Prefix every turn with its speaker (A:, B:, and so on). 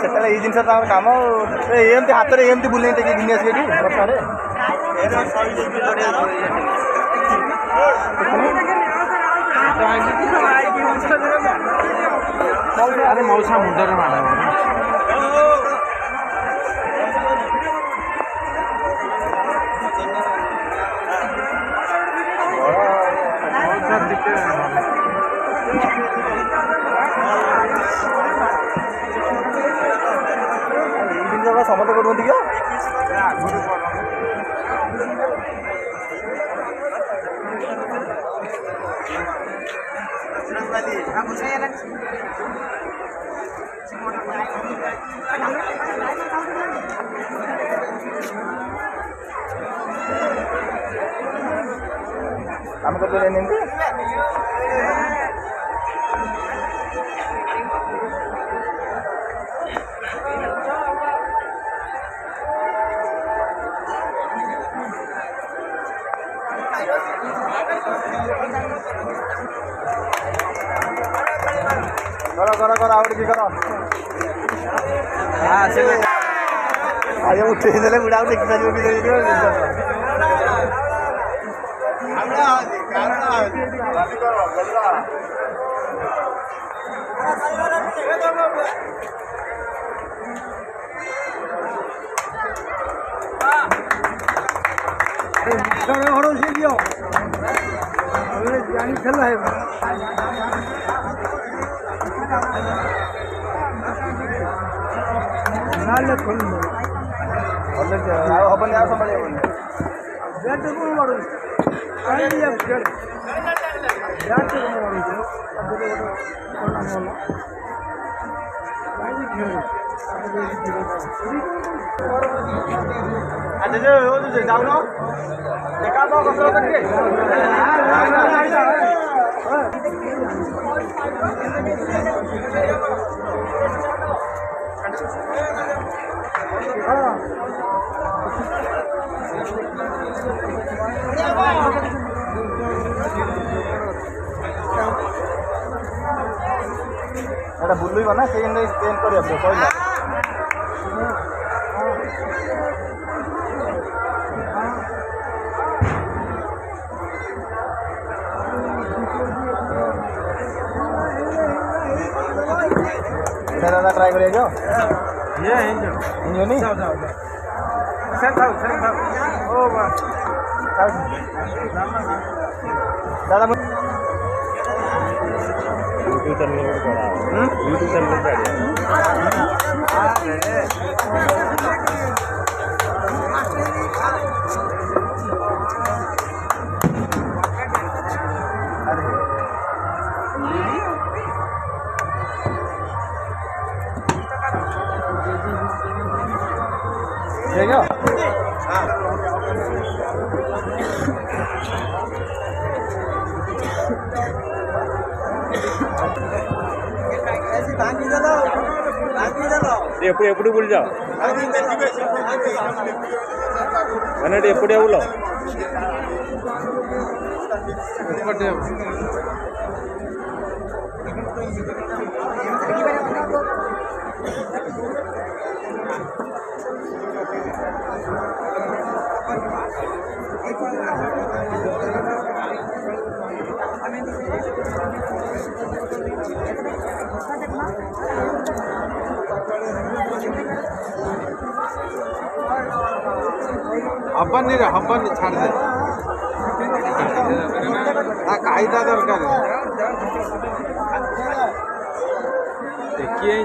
A: ସେତେବେଳେ ଏଇ ଜିନିଷ ତାଙ୍କର କାମ ଏମିତି ହାତରେ ଏମିତି ବୁଲେଇ ଟେକି ଘିନି ଆସିବେ ଏଠି ବର୍ଷାରେ।
B: ଆରେ ମଉସା ମୁଣ୍ଡରେ ମାଡ଼
A: ସମସ୍ତେ କରୁଛନ୍ତି କି କାମ କରିପାରିବେନି ଏମିତି। करो करो करो आउट की करो हाँ चले आज उठे देले बुढ़ा उठे कितना जो भी दे दियो हमरा कारण करो गल्ला अरे हड़ो से दियो अरे जानी चला है नाले खोल हबन यार संभाल बैट को मारो काई दिया बैट को मारो अच्छा जो जाओ ना देखा तो कसरत करके এটা বুলুই বনা সেই এন্ড স্পেন করি আপনি কইলা दादा ट्राई करिए जो ये इंजो नहीं जाओ जाओ सेट ओ वाह दादा यूट्यूब चैनल पर करा यूट्यूब चैनल पे देखो ఎప్పుడు ఎప్పుడు పులిచావు అన్నట్టు ఎప్పుడు ఎవరు हब्बानी रे हब्बानी छाड़ दे कायदा दरकार देखिए